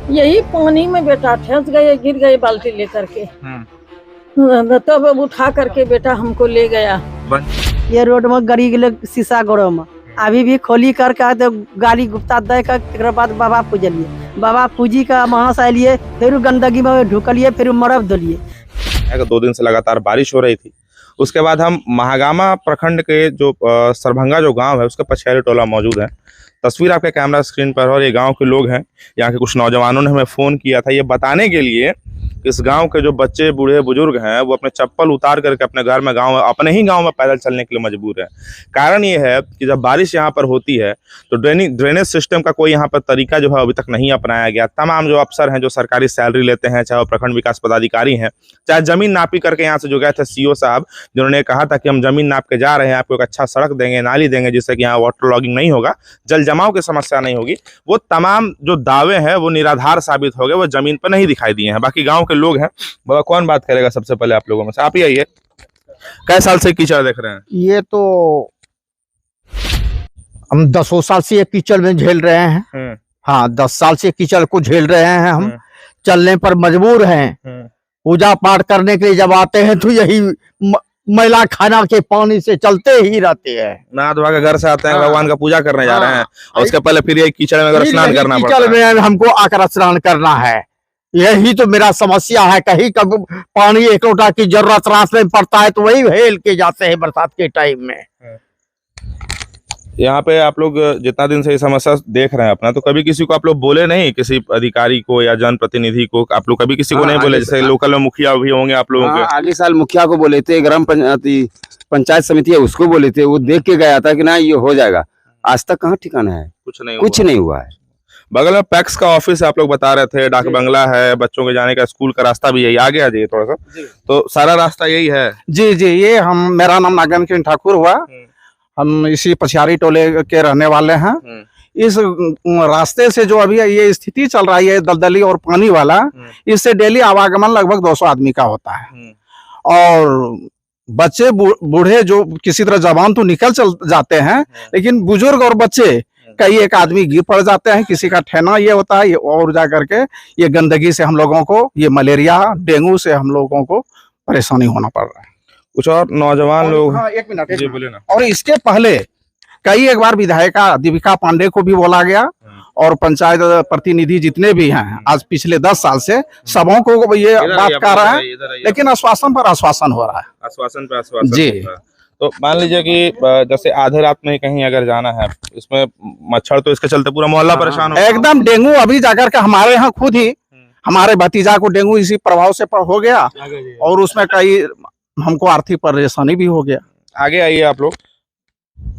यही पानी में बेटा फंस गए, गिर गए बाल्टी लेकर के। तब उठा करके बेटा हमको ले गया। ये रोड में गड़ी गेल शीशा गोड़ो में, अभी भी खोली करके तो गाली गुप्ता दे कर बाद बाबा पूजलिए, बाबा पूजी का वहाँ से अलिए, फिर गंदगी में ढुकलिए, फिर मरब दिलिए। 2 दिन से लगातार बारिश हो रही थी। उसके बाद हम महागामा प्रखंड के जो सरभंगा जो गांव है उसके पछेरे टोला मौजूद है। तस्वीर आपके कैमरा स्क्रीन पर, और ये गांव के लोग हैं। यहाँ के कुछ नौजवानों ने हमें फ़ोन किया था ये बताने के लिए कि इस गांव के जो बच्चे बूढ़े बुजुर्ग हैं वो अपने चप्पल उतार करके अपने घर में अपने ही गांव में पैदल चलने के लिए मजबूर है। कारण ये है कि जब बारिश यहाँ पर होती है तो ड्रेनेज सिस्टम का कोई यहाँ पर तरीका जो है अभी तक नहीं अपनाया गया। तमाम जो अफसर हैं जो सरकारी सैलरी लेते हैं, चाहे वो प्रखंड विकास पदाधिकारी हैं, चाहे जमीन नापी करके यहाँ से जो गए थे CO साहब, जिन्होंने कहा था कि हम जमीन नाप के जा रहे हैं, आपको एक अच्छा सड़क देंगे, नाली देंगे, जिससे कि यहाँ वाटर लॉगिंग नहीं होगा, जल जमाव की समस्या नहीं होगी, वो तमाम जो दावे हैं वो निराधार साबित हो गए, वो जमीन पर नहीं दिखाई दिए हैं। बाकी गांव के लोग हैं, बाबा कौन बात करेगा सबसे पहले आप लोगों में से? आप ही आइए। कई साल से कीचड़ देख रहे हैं? ये तो हम 10 साल से ये कीचड़ में झेल रहे हैं। हाँ, 10 साल से कीचड़ को झेल रहे हैं हम। चलने पर मजबूर हैं। पूजा पाठ करने के लिए जब आते हैं तो यही मैला खाना के पानी से चलते ही रहते हैं। नहा धोवा के घर से आते हैं, भगवान का पूजा करने जा रहे हैं, और उसके पहले फिर ये कीचड़ में स्नान करना पड़ता है। कीचड़ में हमको आकर स्नान करना है, यही तो मेरा समस्या है। कहीं कब पानी एक लोटा की जरूरत रास्ते में पड़ता है तो वही हेल के जाते हैं बरसात के टाइम में। यहाँ पे आप लोग जितना दिन से ये समस्या देख रहे हैं अपना, तो कभी किसी को आप लोग बोले नहीं, किसी अधिकारी को या जनप्रतिनिधि को आप लोग कभी किसी को नहीं बोले? जैसे लोकल में मुखिया भी होंगे आप लोगों के। अगले साल मुखिया को बोले थे, ग्राम पंचायत समिति है उसको बोले थे, वो देख के गया था कि ना ये हो जाएगा। आज तक कहाँ ठिकाना है, कुछ नहीं हुआ है। बगल में पैक्स का ऑफिस आप लोग बता रहे थे, डाक बंगला है, बच्चों के जाने का स्कूल का रास्ता भी यही आगे आ जाइए थोड़ा सा, तो सारा रास्ता यही है? जी जी, ये मेरा नाम नागन किरण ठाकुर हुआ, हम इसी पछियारी टोले के रहने वाले हैं। इस रास्ते से जो अभी ये स्थिति चल रही है दलदली और पानी वाला, इससे डेली आवागमन लगभग 200 आदमी का होता है, और बच्चे बूढ़े जो किसी तरह जवान तो निकल चल जाते हैं, लेकिन बुजुर्ग और बच्चे कई एक आदमी गिर पड़ जाते हैं, किसी का ठेना ये होता है, और जा करके ये गंदगी से हम लोगों को ये मलेरिया डेंगू से हम लोगों को परेशानी होना पड़ रहा है। कुछ और नौजवान लोग? हाँ, एक मिनट जी बोले ना। और इसके पहले कई एक बार विधायिका दीपिका पांडे को भी बोला गया, और पंचायत प्रतिनिधि जितने भी हैं आज पिछले 10 साल से सबों को ये बात कर रहा है, लेकिन आश्वासन पर आश्वासन हो रहा है। आश्वासन पे आश्वासन जी। तो मान लीजिए कि जैसे आधे रात में कहीं अगर जाना है, इसमें मच्छर तो इसके चलते पूरा मोहल्ला परेशान हो, एकदम डेंगू अभी जाकर के हमारे यहाँ खुद ही हमारे भतीजा को डेंगू इसी प्रभाव से हो गया, और उसमें कई हमको आर्थिक परेशानी भी हो गया। आगे आइए आप लोग।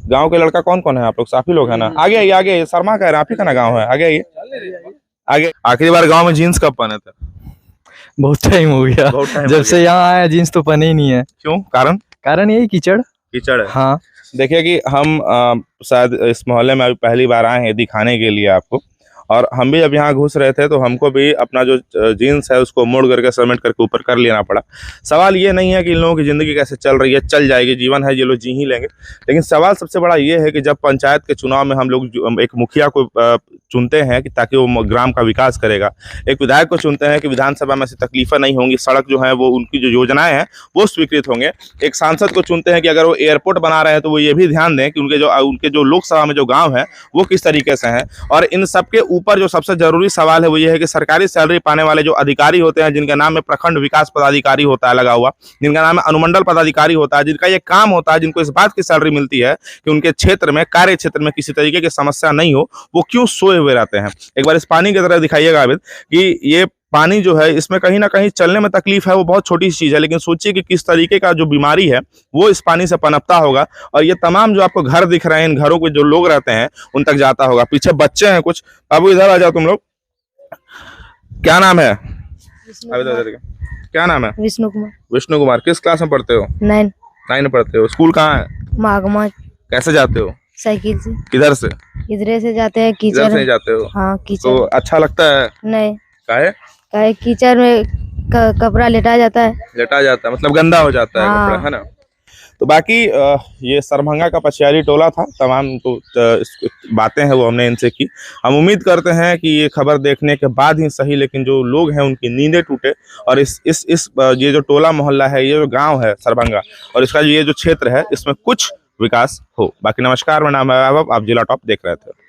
गांव के लड़का कौन कौन है आप लोग? काफी लोग हैं ना? आगे आइए, आगे। शर्मा कह रहे हैं, आप ही का ना गाँव है? आगे आइए, आगे। आखिरी बार गाँव में जीन्स कब पहने थे? बहुत टाइम हो गया, जब से यहाँ आया जीन्स तो पहने ही नहीं है। क्यों? कारण यही कीचड़ है। हाँ, देखिए कि हम शायद इस मोहल्ले में अभी पहली बार आए हैं दिखाने के लिए आपको, और हम भी जब यहाँ घुस रहे थे तो हमको भी अपना जो जीन्स है उसको मोड़ करके समेट करके ऊपर कर लेना पड़ा। सवाल ये नहीं है कि इन लोगों की ज़िंदगी कैसे चल रही है, चल जाएगी, जीवन है, ये लोग जी ही लेंगे, लेकिन सवाल सबसे बड़ा ये है कि जब पंचायत के चुनाव में हम लोग एक मुखिया को चुनते हैं कि ताकि वो ग्राम का विकास करेगा, एक विधायक को चुनते हैं कि विधानसभा में ऐसी तकलीफें नहीं होंगी, सड़क जो है वो उनकी जो योजनाएं हैं वो स्वीकृत होंगे, एक सांसद को चुनते हैं कि अगर वो एयरपोर्ट बना रहे हैं तो वो ये भी ध्यान दें कि उनके जो लोकसभा में जो गाँव है वो किस तरीके से हैं, और इन सबके ऊपर जो सबसे जरूरी सवाल है वो ये है कि सरकारी सैलरी पाने वाले जो अधिकारी होते हैं, जिनका नाम में प्रखंड विकास पदाधिकारी होता है लगा हुआ, जिनका नाम में अनुमंडल पदाधिकारी होता है, जिनका ये काम होता है, जिनको इस बात की सैलरी मिलती है कि उनके क्षेत्र में, कार्य क्षेत्र में किसी तरीके की समस्या नहीं हो, वो क्यों सोए हुए रहते हैं? एक बार इस पानी की तरह दिखाइएगा आबिद कि ये पानी जो है इसमें कहीं ना कहीं चलने में तकलीफ है, वो बहुत छोटी सी चीज़ है, लेकिन सोचिए कि किस तरीके का जो बीमारी है वो इस पानी से पनपता होगा, और ये तमाम जो आपको घर दिख रहे हैं, इन घरों के जो लोग रहते हैं उन तक जाता होगा। पीछे बच्चे हैं कुछ, अब इधर आ जाओ तुम लोग। क्या नाम है? क्या नाम है? विष्णु कुमार। विष्णु कुमार। किस क्लास में पढ़ते हो? 9 में पढ़ते हो। स्कूल कहाँ है? महागमा। कैसे जाते हो? साइकिल से। किधर से? इधर से जाते हैं, कीचड़ से जाते हो? हाँ, कीचड़। तो अच्छा लगता है? नहीं। काहे? कीचड़ में कपड़ा लेटा जाता है। मतलब गंदा हो जाता है। हाँ। कपड़ा, है ना? तो बाकी ये सरभंगा का पछियारी टोला था, तमाम तो बातें हैं वो हमने इनसे की। हम उम्मीद करते हैं कि ये खबर देखने के बाद ही सही, लेकिन जो लोग हैं उनकी नींदें टूटे और इस ये जो टोला मोहल्ला है, ये जो गांव है सरभंगा और इसका ये जो क्षेत्र है, इसमें कुछ विकास हो। बाकी नमस्कार, मेरा नाम है वैभव, आप जिला टॉप देख रहे थे।